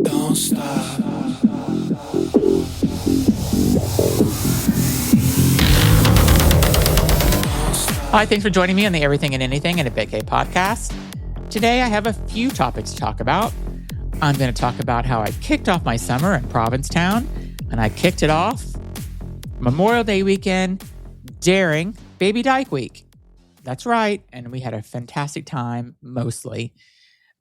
Don't stop. Hi, thanks for joining me on the Everything and Anything in a Big Gay podcast. Today I have a few topics to talk about. I'm going to talk about how I kicked off my summer in Provincetown, and I kicked it off Memorial Day weekend during Baby Dyke week. That's right, and we had a fantastic time, mostly.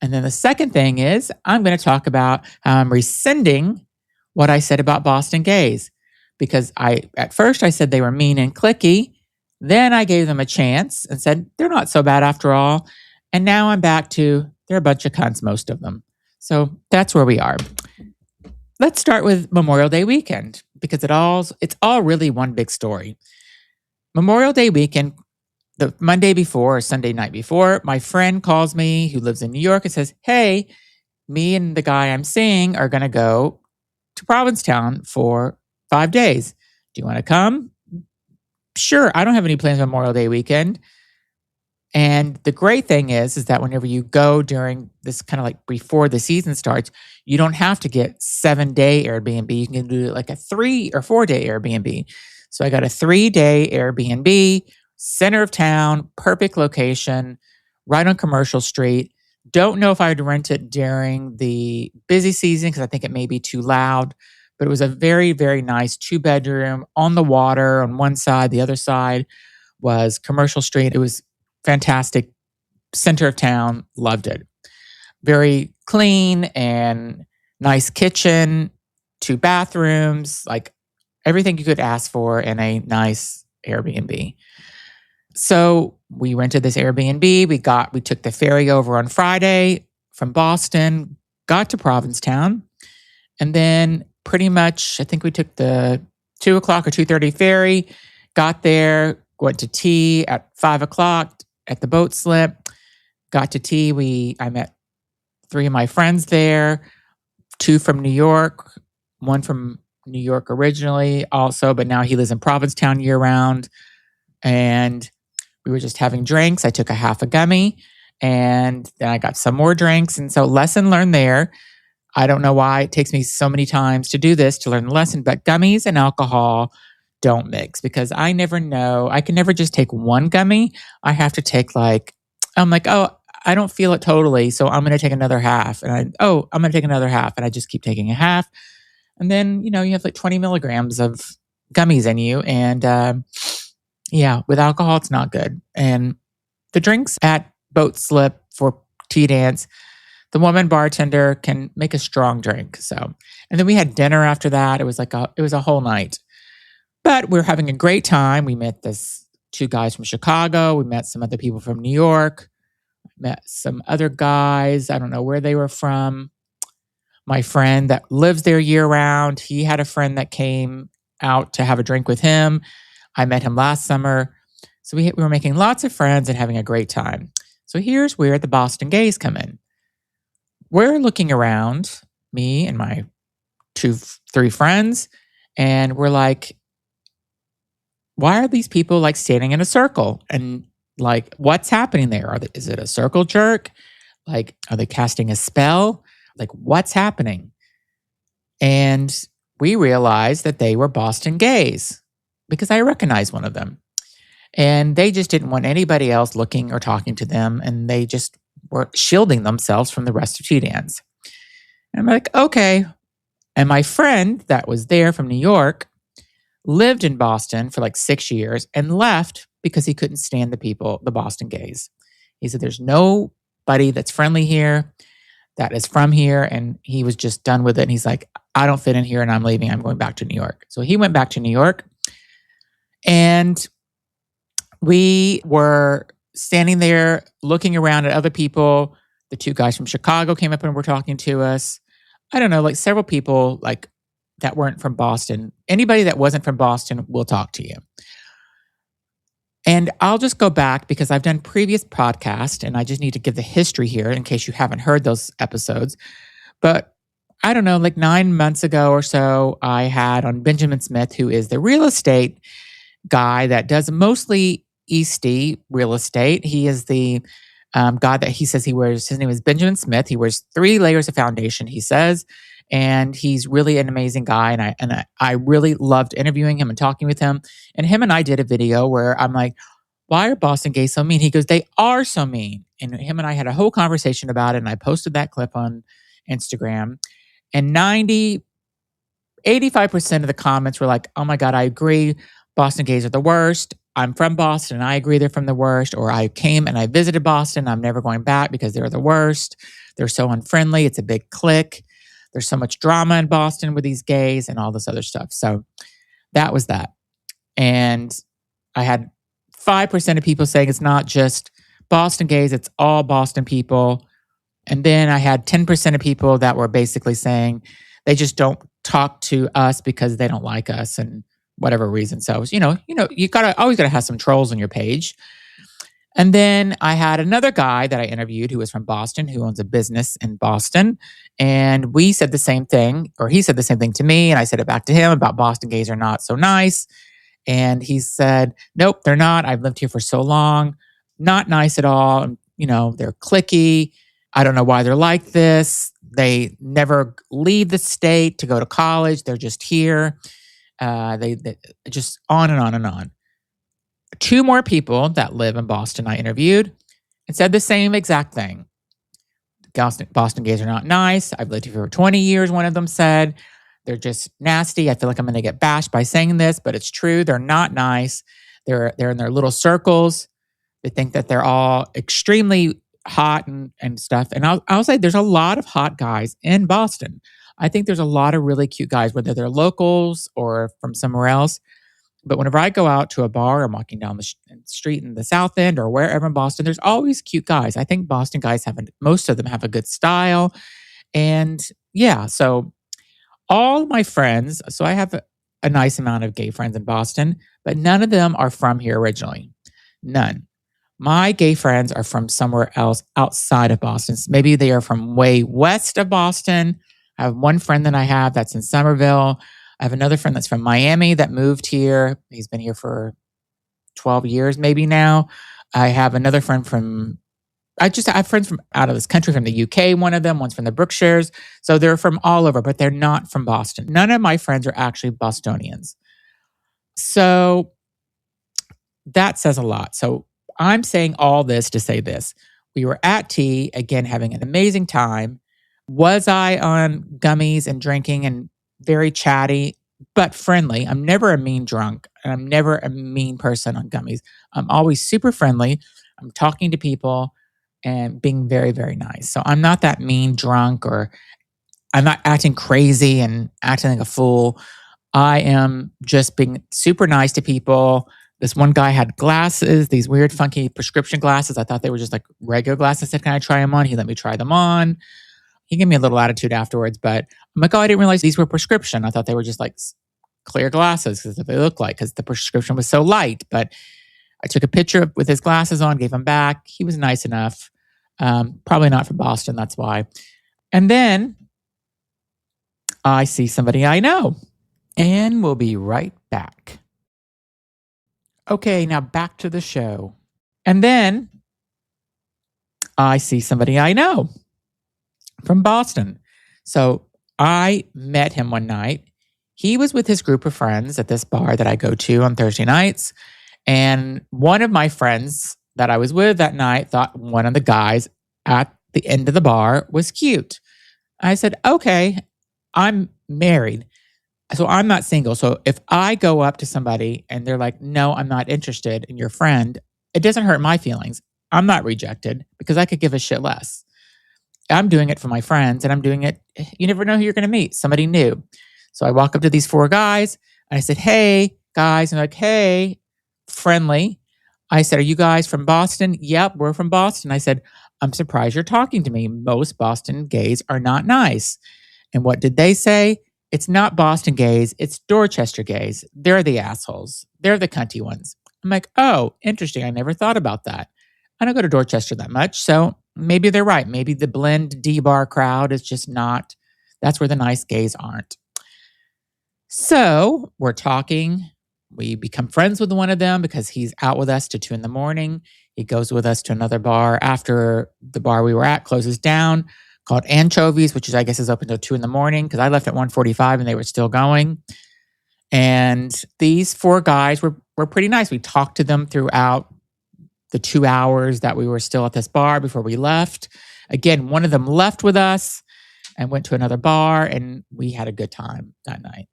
And then the second thing is I'm going to talk about how I'm rescinding what I said about Boston gays, because at first I said they were mean and cliquey. Then I gave them a chance and said, they're not so bad after all. And now I'm back to, they're a bunch of cunts, most of them. So that's where we are. Let's start with Memorial Day weekend, because it's all really one big story. Memorial Day weekend, the Monday before or Sunday night before, my friend calls me who lives in New York and says, hey, me and the guy I'm seeing are going to go to Provincetown for 5 days. Do you want to come? Sure, I don't have any plans on Memorial Day weekend. And the great thing is that whenever you go during this kind of like before the season starts, you don't have to get 7-day Airbnb. You can do like a 3 or 4-day Airbnb. So I got a 3-day Airbnb, center of town, perfect location, right on Commercial Street. Don't know if I would rent it during the busy season because I think it may be too loud. But it was a very, very nice 2-bedroom on the water on one side. The other side was Commercial Street. It was fantastic. Center of town. Loved it. Very clean and nice kitchen, 2 bathrooms, like everything you could ask for in a nice Airbnb. So we rented this Airbnb. We took the ferry over on Friday from Boston, got to Provincetown, and then pretty much, I think we took the 2 o'clock or 2:30 ferry, got there, went to tea at 5 o'clock at the boat slip, got to tea. I met 3 of my friends there, 2 from New York, 1 from New York originally also, but now he lives in Provincetown year round. And we were just having drinks. I took a half a gummy and then I got some more drinks. And so lesson learned there. I don't know why it takes me so many times to do this to learn the lesson, but gummies and alcohol don't mix because I never know. I can never just take one gummy. I have to take I'm like, oh, I don't feel it totally. So I'm going to take another half. And I'm going to take another half. And I just keep taking a half. And then, you have like 20 milligrams of gummies in you. And with alcohol, it's not good. And the drinks at boat slip for tea dance, the woman bartender can make a strong drink. So, and then we had dinner after that. It was a whole night, but we were having a great time. We met 2 guys from Chicago. We met some other people from New York, met some other guys. I don't know where they were from. My friend that lives there year round, he had a friend that came out to have a drink with him. I met him last summer. So we were making lots of friends and having a great time. So here's where the Boston gays come in. We're looking around, me and my 2-3 friends, and we're like, why are these people like standing in a circle? And like, what's happening there? Is it a circle jerk? Like, are they casting a spell? Like, what's happening? And we realized that they were Boston gays because I recognized one of them. And they just didn't want anybody else looking or talking to them. And they just were shielding themselves from the rest of tea dance. And I'm like, okay. And my friend that was there from New York lived in Boston for like 6 years and left because he couldn't stand the Boston gays. He said, there's nobody that's friendly here, that is from here. And he was just done with it. And he's like, I don't fit in here and I'm leaving. I'm going back to New York. So he went back to New York. And we were standing there looking around at other people. The 2 guys from Chicago came up and were talking to us. I don't know, like several people like that weren't from Boston. Anybody that wasn't from Boston will talk to you. And I'll just go back because I've done previous podcasts and I just need to give the history here in case you haven't heard those episodes. But I don't know, like 9 months ago or so, I had on Benjamin Smith, who is the real estate guy that does mostly Eastie real estate. He is the God that he says he wears. His name is Benjamin Smith. He wears 3 layers of foundation, he says, and he's really an amazing guy. And I really loved interviewing him and talking with him. And him and I did a video where I'm like, why are Boston gays so mean? He goes, they are so mean. And him and I had a whole conversation about it. And I posted that clip on Instagram. And 85% of the comments were like, oh my God, I agree. Boston gays are the worst. I'm from Boston and I agree they're from the worst. Or I came and I visited Boston. I'm never going back because they're the worst. They're so unfriendly. It's a big clique. There's so much drama in Boston with these gays and all this other stuff. So that was that. And I had 5% of people saying it's not just Boston gays, it's all Boston people. And then I had 10% of people that were basically saying they just don't talk to us because they don't like us and whatever reason. So, you always gotta have some trolls on your page. And then I had another guy that I interviewed who was from Boston, who owns a business in Boston. And we said the same thing, or he said the same thing to me. And I said it back to him about Boston gays are not so nice. And he said, nope, they're not. I've lived here for so long. Not nice at all. They're clique-y. I don't know why they're like this. They never leave the state to go to college. They're just here. They just on and on and on. 2 more people that live in Boston I interviewed and said the same exact thing. Boston gays are not nice. I've lived here for 20 years, one of them said. They're just nasty. I feel like I'm going to get bashed by saying this, but it's true. They're not nice. They're in their little circles. They think that they're all extremely hot and stuff. And I'll say there's a lot of hot guys in Boston. I think there's a lot of really cute guys, whether they're locals or from somewhere else. But whenever I go out to a bar, I'm walking down the street in the South End or wherever in Boston, there's always cute guys. I think Boston guys most of them have a good style. And yeah, so all my friends, so I have a nice amount of gay friends in Boston, but none of them are from here originally. None. My gay friends are from somewhere else outside of Boston. Maybe they are from way west of Boston. I have one friend that I have that's in Somerville. I have another friend that's from Miami that moved here. He's been here for 12 years maybe now. I have another friend I have friends from out of this country, from the UK, one of them, one's from the Berkshires. So they're from all over, but they're not from Boston. None of my friends are actually Bostonians. So that says a lot. So I'm saying all this to say this. We were at tea, again, having an amazing time. Was I on gummies and drinking and very chatty, but friendly? I'm never a mean drunk, and I'm never a mean person on gummies. I'm always super friendly. I'm talking to people and being very, very nice. So I'm not that mean drunk, or I'm not acting crazy and acting like a fool. I am just being super nice to people. This one guy had glasses, these weird, funky prescription glasses. I thought they were just like regular glasses. I said, can I try them on? He let me try them on. He gave me a little attitude afterwards, but I'm like, oh, I didn't realize these were prescription. I thought they were just like clear glasses, because they look like, because the prescription was so light. But I took a picture with his glasses on, gave him back. He was nice enough. Probably not from Boston, that's why. And then I see somebody I know, and we'll be right back. Okay, now back to the show. And then I see somebody I know from Boston. So I met him one night. He was with his group of friends at this bar that I go to on Thursday nights. And one of my friends that I was with that night thought one of the guys at the end of the bar was cute. I said, okay, I'm married, so I'm not single. So if I go up to somebody and they're like, no, I'm not interested in your friend, it doesn't hurt my feelings. I'm not rejected because I could give a shit less. I'm doing it for my friends, and I'm doing it. You never know who you're going to meet, somebody new. So I walk up to these 4 guys and I said, hey, guys. And they're like, hey, friendly. I said, are you guys from Boston? Yep, we're from Boston. I said, I'm surprised you're talking to me. Most Boston gays are not nice. And what did they say? It's not Boston gays, it's Dorchester gays. They're the assholes. They're the cunty ones. I'm like, oh, interesting. I never thought about that. I don't go to Dorchester that much, so maybe they're right. Maybe the blend D-bar crowd is just not, that's where the nice gays aren't. So we're talking. We become friends with one of them because he's out with us to 2 a.m. He goes with us to another bar after the bar we were at closes down, called Anchovies, which is, I guess, is open till 2 in the morning because I left at 1:45 and they were still going. And these 4 guys were pretty nice. We talked to them throughout the 2 hours that we were still at this bar before we left. Again, one of them left with us and went to another bar, and we had a good time that night.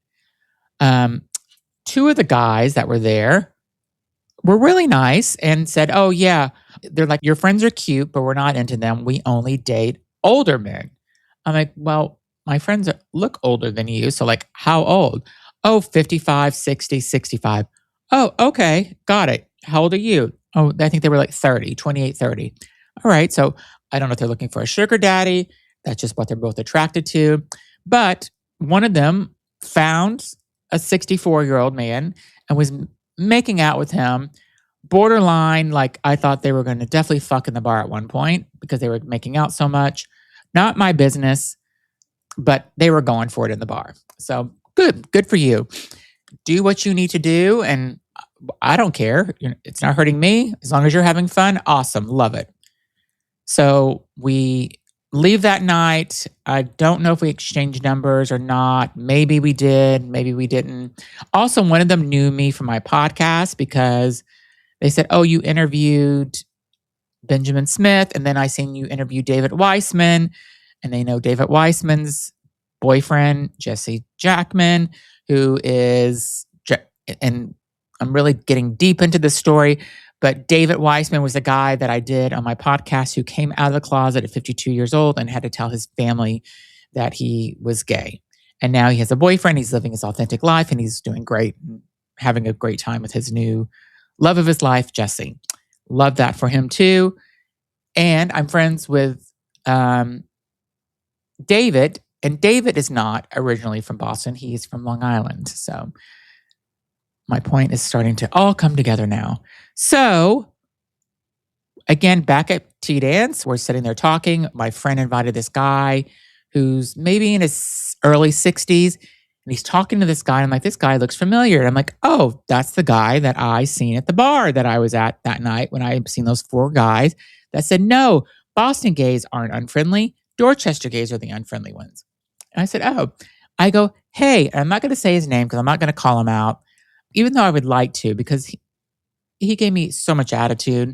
2 of the guys that were there were really nice and said, "Oh, yeah." They're like, "Your friends are cute, but we're not into them. We only date older men." I'm like, "Well, my friends look older than you. So, like, how old?" "Oh, 55, 60, 65. "Oh, okay. Got it. How old are you?" "Oh, I think they were like 30, 28, 30. "All right. So I don't know if they're looking for a sugar daddy. That's just what they're both attracted to. But one of them found a 64-year-old man and was making out with him, borderline, like I thought they were going to definitely fuck in the bar at one point because they were making out so much. Not my business, but they were going for it in the bar. So good for you. Do what you need to do, and I don't care. It's not hurting me. As long as you're having fun, awesome, love it. So we leave that night. I don't know if we exchanged numbers or not. Maybe we did, maybe we didn't. Also, one of them knew me from my podcast because they said, "Oh, you interviewed Benjamin Smith, and then I seen you interview David Weissman," and they know David Weissman's boyfriend, Jesse Jackman, who is, and I'm really getting deep into this story, but David Weissman was the guy that I did on my podcast who came out of the closet at 52 years old and had to tell his family that he was gay. And now he has a boyfriend. He's living his authentic life and he's doing great, having a great time with his new love of his life, Jesse. Love that for him too. And I'm friends with David, and David is not originally from Boston. He's from Long Island. So my point is starting to all come together now. So again, back at Tea Dance, we're sitting there talking. My friend invited this guy who's maybe in his early 60s, and he's talking to this guy. And I'm like, this guy looks familiar. And I'm like, oh, that's the guy that I seen at the bar that I was at that night when I seen those 4 guys that said, no, Boston gays aren't unfriendly. Dorchester gays are the unfriendly ones. And I said, oh. I go, hey, I'm not going to say his name because I'm not going to call him out, even though I would like to, because he gave me so much attitude.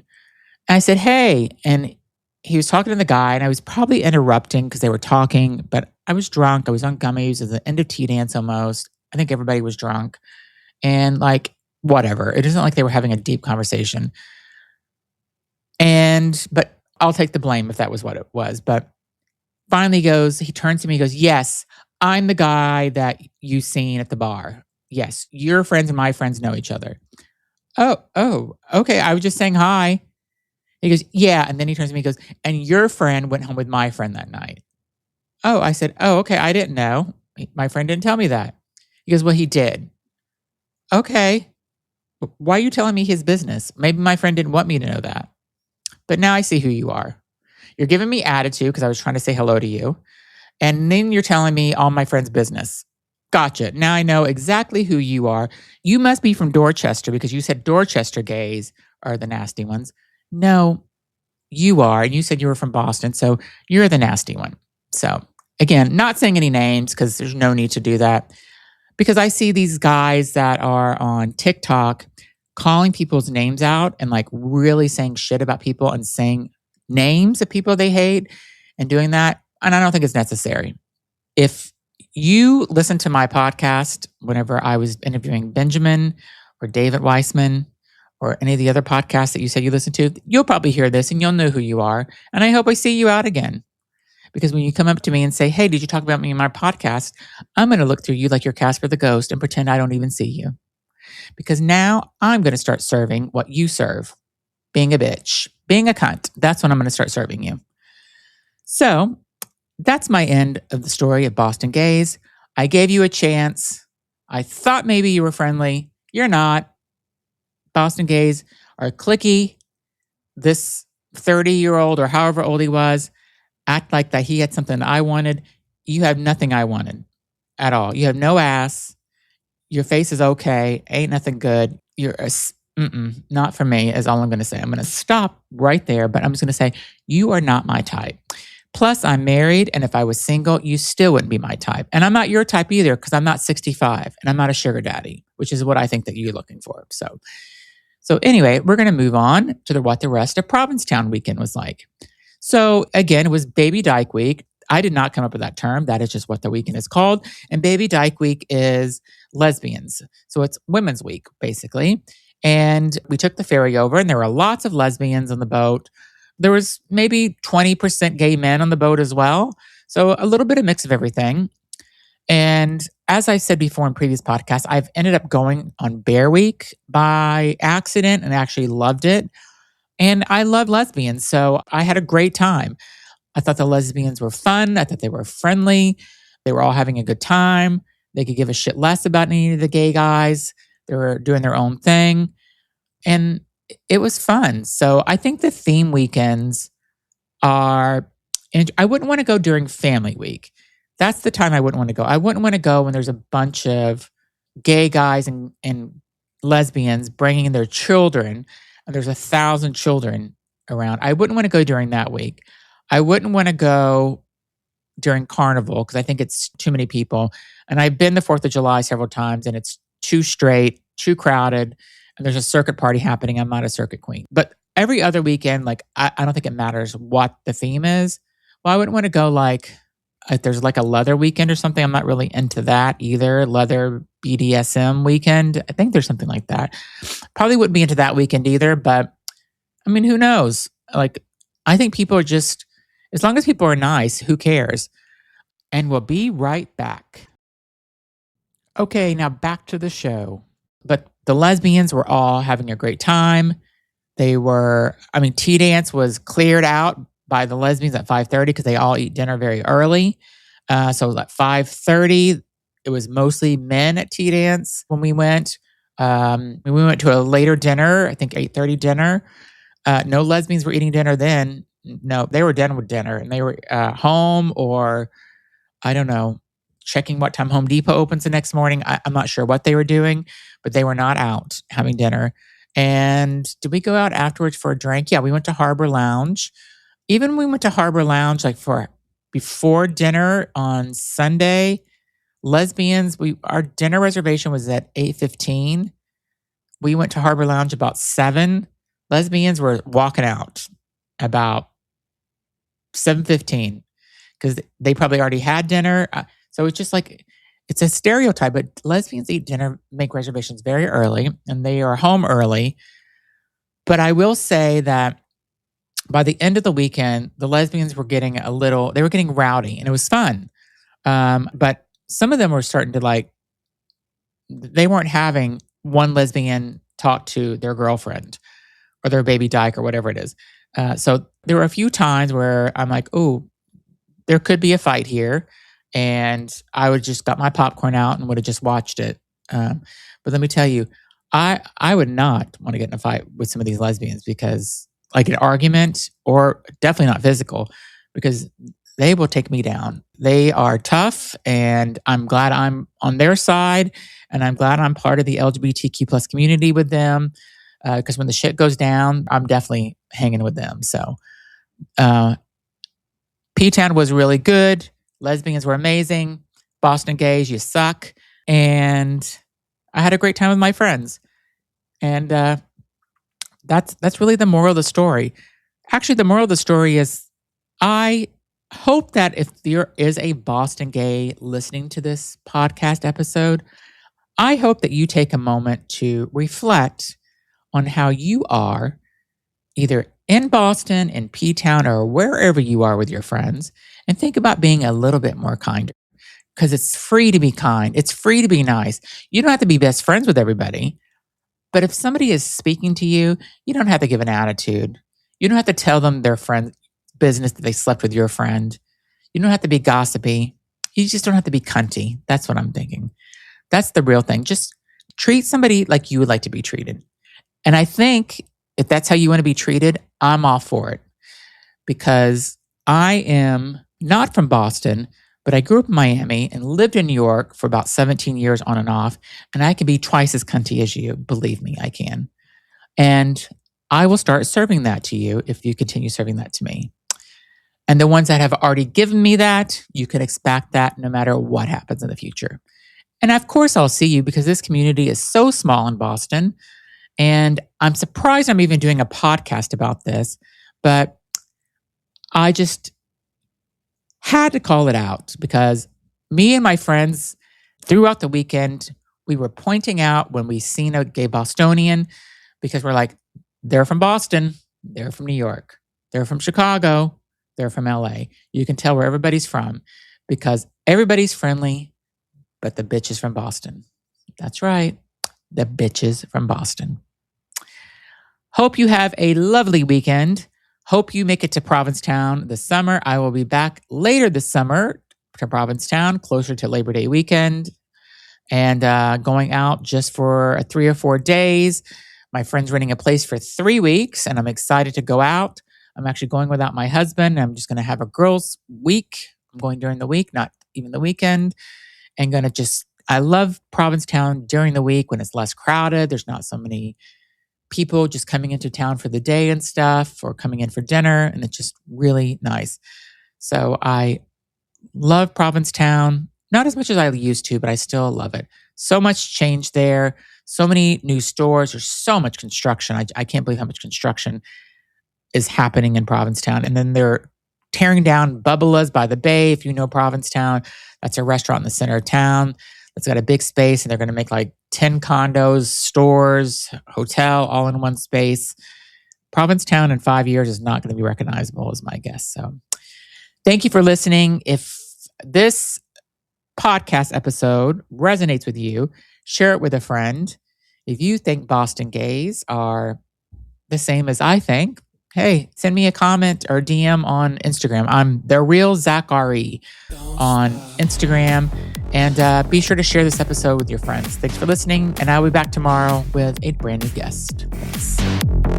And I said, hey, and he was talking to the guy, and I was probably interrupting because they were talking, but I was drunk. I was on gummies. It was the end of Tea Dance almost. I think everybody was drunk. And like, whatever. It isn't like they were having a deep conversation. But I'll take the blame if that was what it was. But finally he turns to me, he goes, yes, I'm the guy that you seen at the bar. Yes, your friends and my friends know each other. Oh, okay. I was just saying hi. He goes, yeah. And then he turns to me and goes, and your friend went home with my friend that night. Oh, I said, oh, okay. I didn't know. My friend didn't tell me that. He goes, well, he did. Okay. Why are you telling me his business? Maybe my friend didn't want me to know that. But now I see who you are. You're giving me attitude because I was trying to say hello to you. And then you're telling me all my friend's business. Gotcha. Now I know exactly who you are. You must be from Dorchester because you said Dorchester gays are the nasty ones. No, you are. And you said you were from Boston, so you're the nasty one. So again, not saying any names because there's no need to do that. Because I see these guys that are on TikTok calling people's names out and like really saying shit about people and saying names of people they hate and doing that. And I don't think it's necessary. If you listen to my podcast whenever I was interviewing Benjamin or David Weissman or any of the other podcasts that you said you listen to, you'll probably hear this and you'll know who you are. And I hope I see you out again. Because when you come up to me and say, hey, did you talk about me in my podcast? I'm going to look through you like you're Casper the Ghost and pretend I don't even see you. Because now I'm going to start serving what you serve. Being a bitch, being a cunt. That's when I'm going to start serving you. So that's my end of the story of Boston gays. I gave you a chance. I thought maybe you were friendly. You're not. Boston gays are clicky. This 30-year-old or however old he was, act like that he had something that I wanted. You have nothing I wanted at all. You have no ass. Your face is okay. Ain't nothing good. You're a Not for me is all I'm going to say. I'm going to stop right there, but I'm just going to say, you are not my type. Plus, I'm married, and if I was single, you still wouldn't be my type. And I'm not your type either because I'm not 65 and I'm not a sugar daddy, which is what I think that you're looking for. So anyway, we're going to move on to what the rest of Provincetown weekend was like. So again, it was Baby Dyke week. I did not come up with that term. That is just what the weekend is called. And Baby Dyke week is lesbians. So it's women's week, basically. And we took the ferry over, and there were lots of lesbians on the boat. There was maybe 20% gay men on the boat as well. So a little bit of mix of everything. And as I said before in previous podcasts, I've ended up going on Bear Week by accident and actually loved it. And I love lesbians, so I had a great time. I thought the lesbians were fun. I thought they were friendly. They were all having a good time. They could give a shit less about any of the gay guys. They were doing their own thing. And it was fun. So I think the theme weekends are, and I wouldn't want to go during family week. That's the time I wouldn't want to go. I wouldn't want to go when there's a bunch of gay guys and lesbians bringing their children, and there's 1,000 children around. I wouldn't want to go during that week. I wouldn't want to go during Carnival because I think it's too many people. And I've been the 4th of July several times, and it's too straight, too crowded, and there's a circuit party happening. I'm not a circuit queen. But every other weekend, like I don't think it matters what the theme is. Well, I wouldn't want to go like if there's like a leather weekend or something. I'm not really into that either. Leather BDSM weekend. I think there's something like that. Probably wouldn't be into that weekend either. But I mean, who knows? Like, I think people are just, as long as people are nice, who cares? And we'll be right back. Okay, now back to the show. But the lesbians were all having a great time. Tea dance was cleared out by the lesbians at 5:30 because they all eat dinner very early. So at 5:30, it was mostly men at tea dance when we went. We went to a later dinner, I think 8:30 dinner. No lesbians were eating dinner then. No, they were done with dinner and they were home, or I don't know, checking what time Home Depot opens the next morning. I'm not sure what they were doing, but they were not out having dinner. And did we go out afterwards for a drink? Yeah, we went to Harbor Lounge. Even when we went to Harbor Lounge, like before dinner on Sunday, lesbians, our dinner reservation was at 8:15. We went to Harbor Lounge about 7. Lesbians were walking out about 7:15 because they probably already had dinner. So it's just like, it's a stereotype, but lesbians eat dinner, make reservations very early, and they are home early. But I will say that by the end of the weekend, the lesbians were getting they were getting rowdy, and it was fun. But some of them were starting to they weren't having one lesbian talk to their girlfriend or their baby dyke or whatever it is. So there were a few times where I'm like, oh, there could be a fight here. And I would just got my popcorn out and would have just watched it. But let me tell you, I would not want to get in a fight with some of these lesbians because like an argument, or definitely not physical, because they will take me down. They are tough, and I'm glad I'm on their side, and I'm glad I'm part of the LGBTQ plus community with them. Because when the shit goes down, I'm definitely hanging with them. So, P-Town was really good. Lesbians were amazing. Boston gays, you suck. And I had a great time with my friends. And that's really the moral of the story. Actually, the moral of the story is I hope that if there is a Boston gay listening to this podcast episode, I hope that you take a moment to reflect on how you are either in Boston, in P-Town, or wherever you are with your friends, and think about being a little bit more kinder. Because it's free to be kind. It's free to be nice. You don't have to be best friends with everybody. But if somebody is speaking to you, you don't have to give an attitude. You don't have to tell them their friend's business that they slept with your friend. You don't have to be gossipy. You just don't have to be cunty. That's what I'm thinking. That's the real thing. Just treat somebody like you would like to be treated. And I think if that's how you want to be treated, I'm all for it. Because I am not from Boston, but I grew up in Miami and lived in New York for about 17 years on and off. And I can be twice as cunty as you. Believe me, I can. And I will start serving that to you if you continue serving that to me. And the ones that have already given me that, you can expect that no matter what happens in the future. And of course, I'll see you because this community is so small in Boston. And I'm surprised I'm even doing a podcast about this, but I just had to call it out because me and my friends throughout the weekend, we were pointing out when we seen a gay Bostonian because we're like, they're from Boston, they're from New York, they're from Chicago, they're from LA. You can tell where everybody's from because everybody's friendly, but the bitch is from Boston. That's right. The bitches from Boston. Hope you have a lovely weekend. Hope you make it to Provincetown this summer. I will be back later this summer to Provincetown, closer to Labor Day weekend, and going out just for 3 or 4 days. My friend's renting a place for 3 weeks, and I'm excited to go out. I'm actually going without my husband. I'm just going to have a girls' week. I'm going during the week, not even the weekend, and going to just, I love Provincetown during the week when it's less crowded. There's not so many people just coming into town for the day and stuff or coming in for dinner. And it's just really nice. So I love Provincetown, not as much as I used to, but I still love it. So much change there. So many new stores. There's so much construction. I can't believe how much construction is happening in Provincetown. And then they're tearing down Bubba's by the Bay. If you know Provincetown, that's a restaurant in the center of town. It's got a big space, and they're going to make like 10 condos, stores, hotel, all in one space. Provincetown in 5 years is not going to be recognizable, is my guess. So thank you for listening. If this podcast episode resonates with you, share it with a friend. If you think Boston gays are the same as I think, hey, send me a comment or DM on Instagram. I'm The Real Zachary on Instagram. And be sure to share this episode with your friends. Thanks for listening. And I'll be back tomorrow with a brand new guest. Thanks.